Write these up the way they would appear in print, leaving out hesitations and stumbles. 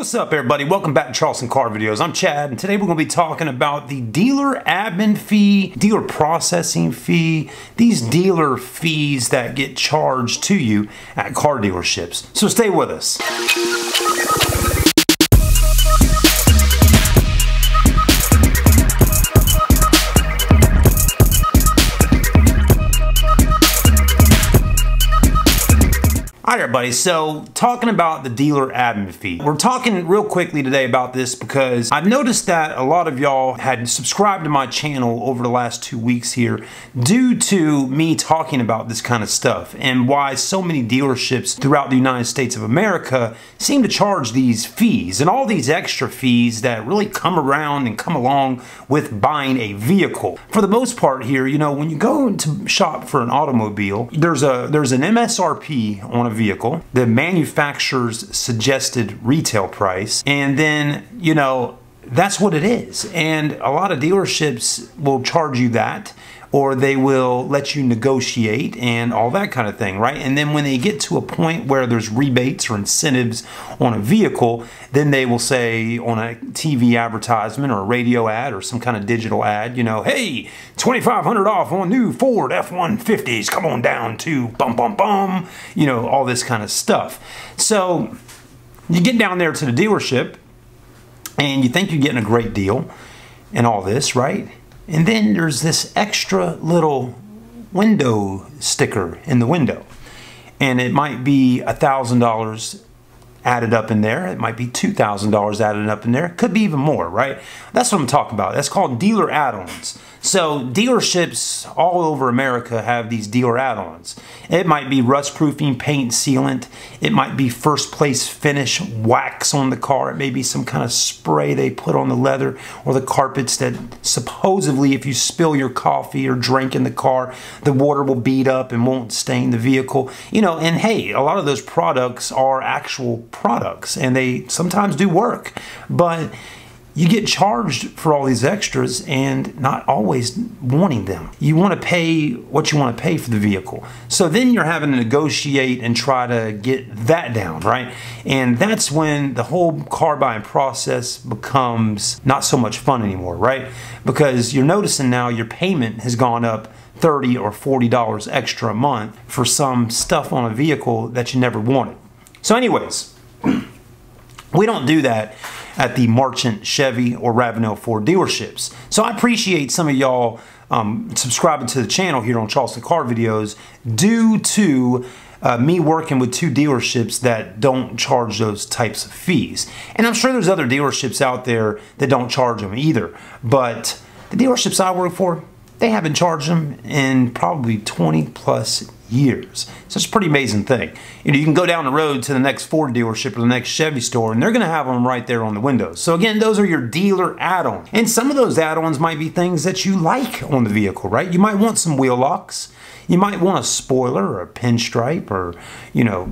What's up, everybody? Welcome back to Charleston Car Videos. I'm Chad, and today we're going to be talking about the dealer admin fee, dealer processing fee, these dealer fees that get charged to you at car dealerships. So stay with us. All right, everybody, so talking about the dealer admin fee. We're talking real quickly today about this because I've noticed that a lot of y'all had subscribed to my channel over the last 2 weeks here due to me talking about this kind of stuff and why so many dealerships throughout the United States of America seem to charge these fees and all these extra fees that really come around and come along with buying a vehicle. For the most part here, you know, when you go to shop for an automobile, there's an MSRP on a vehicle, the manufacturer's suggested retail price, and then, you know, that's what it is. And a lot of dealerships will charge you that, or they will let you negotiate and all that kind of thing, right? And then when they get to a point where there's rebates or incentives on a vehicle, then they will say on a TV advertisement or a radio ad or some kind of digital ad, you know, hey, $2,500 off on new Ford F-150s, come on down to bum bum bum, you know, all this kind of stuff. So you get down there to the dealership and you think you're getting a great deal and all this, right? And then there's this extra little window sticker in the window. And it might be $1,000 added up in there. It might be $2,000 added up in there. It could be even more, right? That's what I'm talking about. That's called dealer add-ons. So dealerships all over America have these dealer add-ons. It might be rust-proofing paint sealant. It might be first place finish wax on the car. It may be some kind of spray they put on the leather or the carpets that supposedly if you spill your coffee or drink in the car, the water will bead up and won't stain the vehicle. You know, and hey, a lot of those products are actual products and they sometimes do work, but you get charged for all these extras and not always wanting them. You want to pay what you want to pay for the vehicle. So then you're having to negotiate and try to get that down, right? And that's when the whole car buying process becomes not so much fun anymore, right? Because you're noticing now your payment has gone up $30 or $40 extra a month for some stuff on a vehicle that you never wanted. So anyways, we don't do that at the Marchant Chevy or Ravenel Ford dealerships. So I appreciate some of y'all subscribing to the channel here on Charleston Car Videos due to me working with 2 dealerships that don't charge those types of fees. And I'm sure there's other dealerships out there that don't charge them either. But the dealerships I work for, they haven't charged them in probably 20 plus years. So it's a pretty amazing thing. You know, you can go down the road to the next Ford dealership or the next Chevy store and they're going to have them right there on the windows. So again, those are your dealer add-ons. And some of those add-ons might be things that you like on the vehicle, right? You might want some wheel locks. You might want a spoiler or a pinstripe or, you know,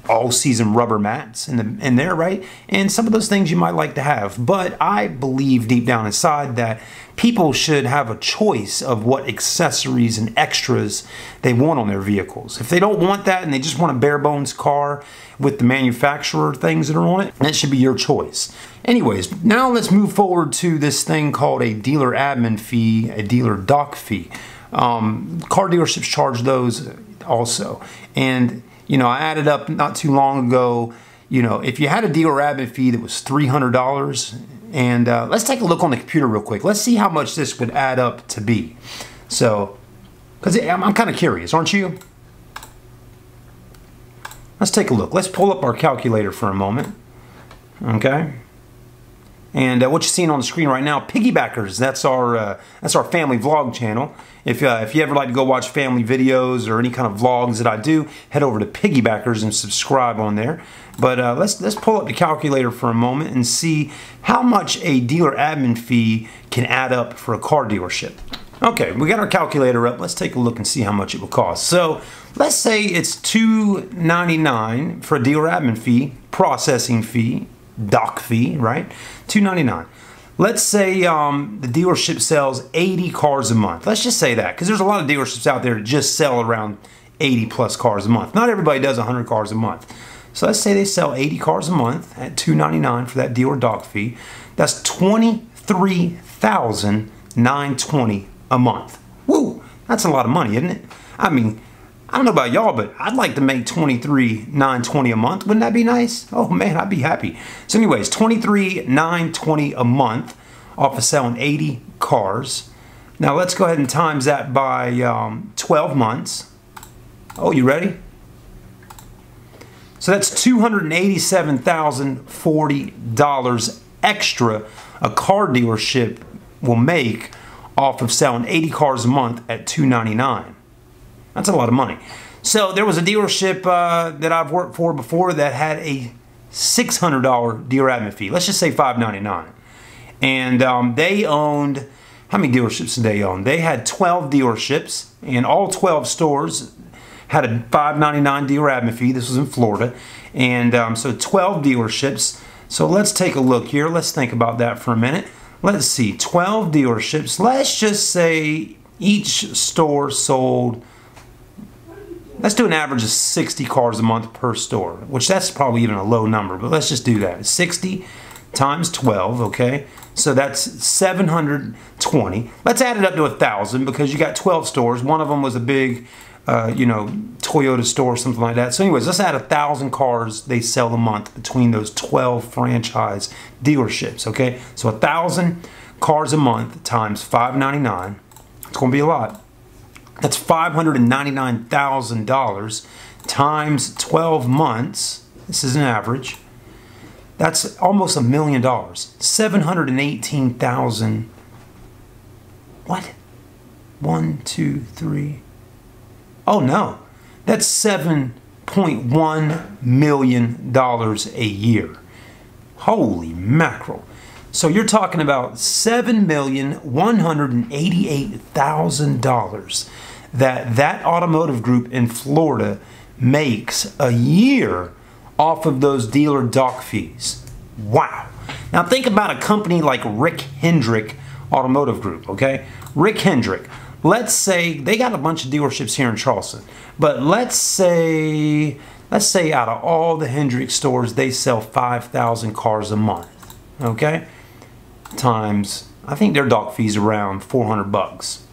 all-season rubber mats in there, right? And some of those things you might like to have. But I believe deep down inside that people should have a choice of what accessories and extras they want on their vehicles. If they don't want that and they just want a bare bones car with the manufacturer things that are on it, that should be your choice. Anyways, now let's move forward to this thing called a dealer admin fee, a dealer doc fee. Car dealerships charge those also. And, you know, I added up not too long ago, you know, if you had a dealer admin fee that was $300, and let's take a look on the computer real quick. Let's see how much this would add up to be. So, because I'm kind of curious, aren't you? Let's take a look. Let's pull up our calculator for a moment. Okay. And what you're seeing on the screen right now, Piggybackers, that's our family vlog channel. If you ever like to go watch family videos or any kind of vlogs that I do, head over to Piggybackers and subscribe on there. But let's pull up the calculator for a moment and see how much a dealer admin fee can add up for a car dealership. Okay, we got our calculator up. Let's take a look and see how much it will cost. So let's say it's $2.99 for a dealer admin fee, processing fee, doc fee, right? $2.99. Let's say the dealership sells 80 cars a month. Let's just say that, because there's a lot of dealerships out there that just sell around 80 plus cars a month. Not everybody does 100 cars a month. So let's say they sell 80 cars a month at $299 for that dealer dock fee. That's $23,920 a month. Woo! That's a lot of money, isn't it? I mean, I don't know about y'all, but I'd like to make $23,920 a month. Wouldn't that be nice? Oh man, I'd be happy. So anyways, $23,920 a month off of selling 80 cars. Now let's go ahead and times that by 12 months. Oh, you ready? So that's $287,040 extra a car dealership will make off of selling 80 cars a month at $299. That's a lot of money. So there was a dealership that I've worked for before that had a $600 dealer admin fee. Let's just say $599. And they owned, how many dealerships did they own? They had 12 dealerships, and all 12 stores had a $599 dealer admin fee. This was in Florida. And so 12 dealerships. So let's take a look here. Let's think about that for a minute. Let's see, 12 dealerships. Let's just say each store sold, let's do an average of 60 cars a month per store, which that's probably even a low number, but let's just do that. 60 times 12, okay? So that's 720. Let's add it up to 1,000 because you got 12 stores. One of them was a big, you know, Toyota store or something like that. So anyways, let's add 1,000 cars they sell a month between those 12 franchise dealerships, okay? So 1,000 cars a month times $599. It's going to be a lot. That's $599,000 times 12 months. This is an average. That's almost $1 million. 718,000. What? 1, 2, 3. Oh no, that's $7.1 million a year. Holy mackerel. So you're talking about $7,188,000 that automotive group in Florida makes a year off of those dealer dock fees. Wow. Now think about a company like Rick Hendrick Automotive Group, okay? Rick Hendrick. Let's say they got a bunch of dealerships here in Charleston, but let's say out of all the Hendrick stores, they sell 5,000 cars a month, okay? Times, I think their dock fees around 400 bucks.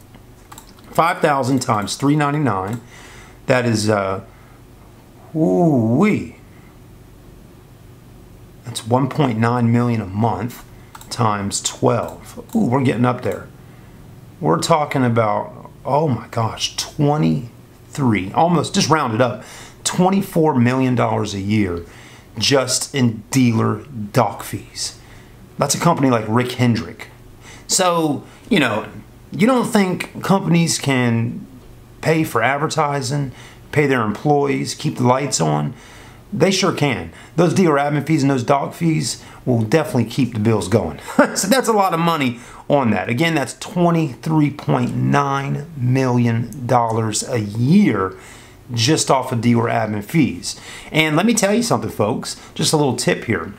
5,000 times $399, that is, ooh-wee. That's 1.9 million a month times 12. Ooh, we're getting up there. We're talking about, oh my gosh, 23, almost, just round it up, $24 million a year just in dealer dock fees. That's a company like Rick Hendrick. So, you know, you don't think companies can pay for advertising, pay their employees, keep the lights on? They sure can. Those dealer admin fees and those dock fees will definitely keep the bills going. So that's a lot of money on that. Again, that's $23.9 million a year just off of dealer admin fees. And let me tell you something, folks, just a little tip here.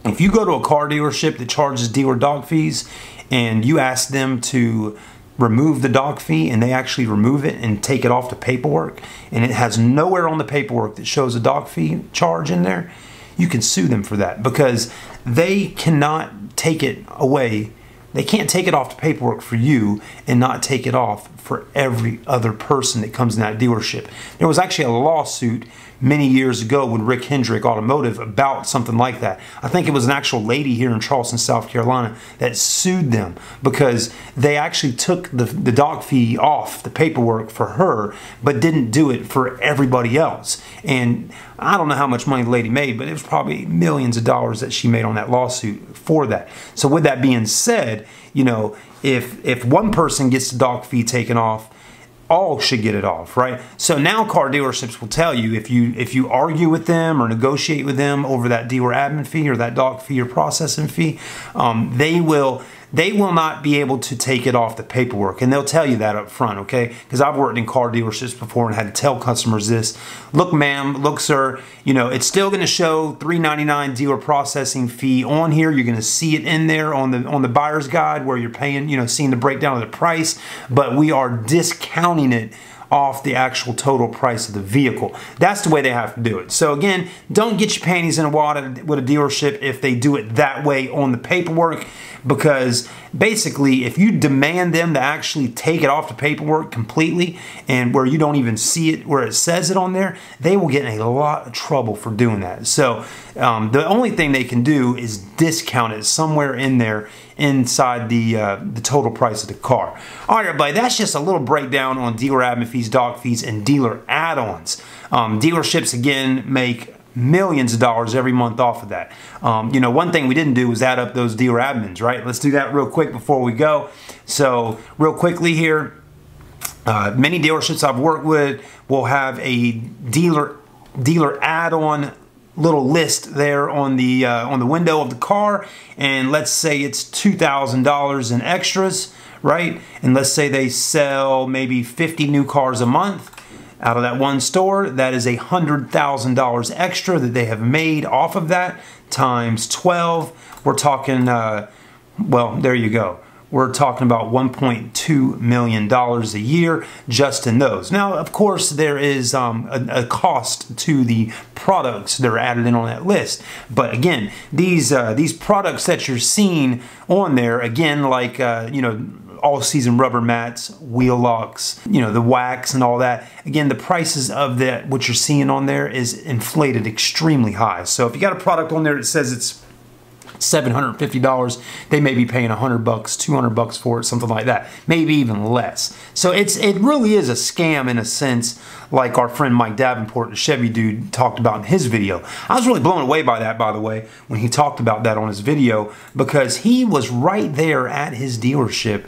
If you go to a car dealership that charges dealer dock fees and you ask them to remove the dock fee and they actually remove it and take it off the paperwork and it has nowhere on the paperwork that shows a dock fee charge in there, you can sue them for that because they cannot take it away. They can't take it off the paperwork for you and not take it off for every other person that comes in that dealership. There was actually a lawsuit many years ago with Rick Hendrick Automotive about something like that. I think it was an actual lady here in Charleston, South Carolina that sued them because they actually took the dock fee off the paperwork for her but didn't do it for everybody else. And I don't know how much money the lady made, but it was probably millions of dollars that she made on that lawsuit for that. So with that being said, you know, if one person gets the dock fee taken off, all should get it off, right? So now car dealerships will tell you if you argue with them or negotiate with them over that dealer admin fee or that dock fee or processing fee, they will not be able to take it off the paperwork, and they'll tell you that up front, okay? Because I've worked in car dealerships before and had to tell customers this. Look, ma'am, look, sir, you know, it's still going to show $3.99 dealer processing fee on here. You're going to see it in there on the buyer's guide where you're paying, you know, seeing the breakdown of the price, but we are discounting it off the actual total price of the vehicle. That's the way they have to do it. So again, don't get your panties in a wad with a dealership if they do it that way on the paperwork, because basically if you demand them to actually take it off the paperwork completely and where you don't even see it where it says it on there, they will get in a lot of trouble for doing that. So the only thing they can do is discount it somewhere in there inside the total price of the car. All right, everybody, that's just a little breakdown on dealer admin fees, doc fees, and dealer add-ons. Dealerships, again, make millions of dollars every month off of that. You know, one thing we didn't do was add up those dealer admins, right? Let's do that real quick before we go. So real quickly here, many dealerships I've worked with will have a dealer add-on little list there on the window of the car, and let's say it's $2,000 in extras, right? And let's say they sell maybe 50 new cars a month out of that one store. That is $100,000 extra that they have made off of that, times 12. We're talking, well, there you go. We're talking about $1.2 million a year just in those. Now, of course, there is a cost to the products that are added in on that list. But again, these products that you're seeing on there, again, like, you know, all-season rubber mats, wheel locks, you know, the wax and all that. Again, the prices of that, what you're seeing on there, is inflated extremely high. So if you got a product on there that says it's $750, they may be paying $100, $200 for it, something like that, maybe even less. So it really is a scam in a sense, like our friend Mike Davenport, the Chevy dude, talked about in his video. I was really blown away by that, by the way, when he talked about that on his video, because he was right there at his dealership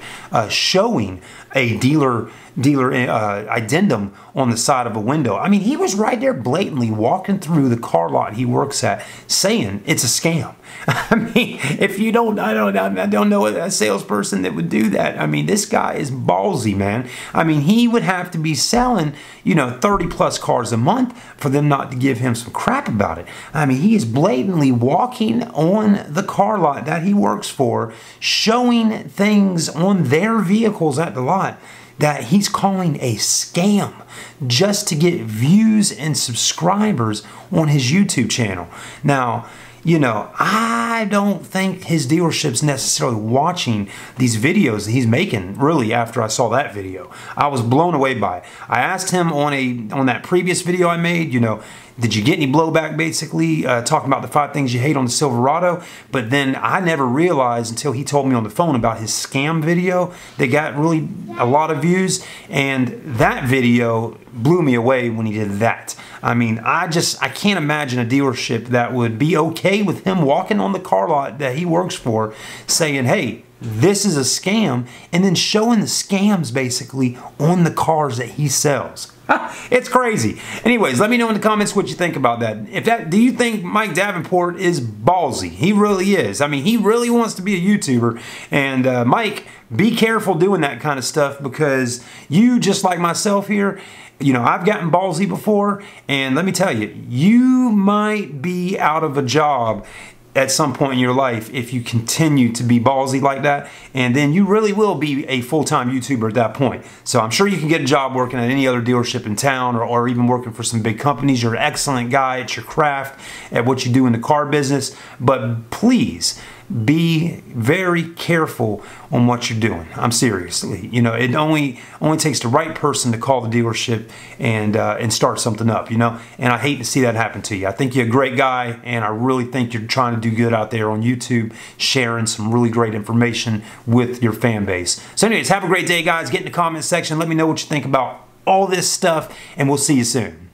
showing a dealer addendum on the side of a window. I mean, he was right there blatantly walking through the car lot he works at saying it's a scam. I mean, if you don't, I don't know a salesperson that would do that. I mean, this guy is ballsy, man. I mean, he would have to be selling, you know, 30 plus cars a month for them not to give him some crap about it. I mean, he is blatantly walking on the car lot that he works for, showing things on their vehicles at the lot that he's calling a scam just to get views and subscribers on his YouTube channel. Now, you know, I don't think his dealership's necessarily watching these videos that he's making, really, after I saw that video. I was blown away by it. I asked him on that previous video I made, you know, did you get any blowback, basically, talking about the 5 things you hate on the Silverado? But then I never realized until he told me on the phone about his scam video that got really a lot of views, and that video blew me away when he did that. I mean, I can't imagine a dealership that would be okay with him walking on the car lot that he works for saying, hey, this is a scam, and then showing the scams basically on the cars that he sells. It's crazy. Anyways, let me know in the comments what you think about that. Do you think Mike Davenport is ballsy? He really is. I mean, he really wants to be a YouTuber. And Mike, be careful doing that kind of stuff, because you, just like myself here, you know, I've gotten ballsy before, and let me tell you, you might be out of a job at some point in your life if you continue to be ballsy like that, and then you really will be a full-time YouTuber at that point. So I'm sure you can get a job working at any other dealership in town, or even working for some big companies. You're an excellent guy at your craft, at what you do in the car business, but please be very careful on what you're doing. I'm seriously, you know, it only takes the right person to call the dealership and start something up, you know, and I hate to see that happen to you. I think you're a great guy, and I really think you're trying to do good out there on YouTube, sharing some really great information with your fan base. So anyways, have a great day, guys. Get in the comments section. Let me know what you think about all this stuff, and we'll see you soon.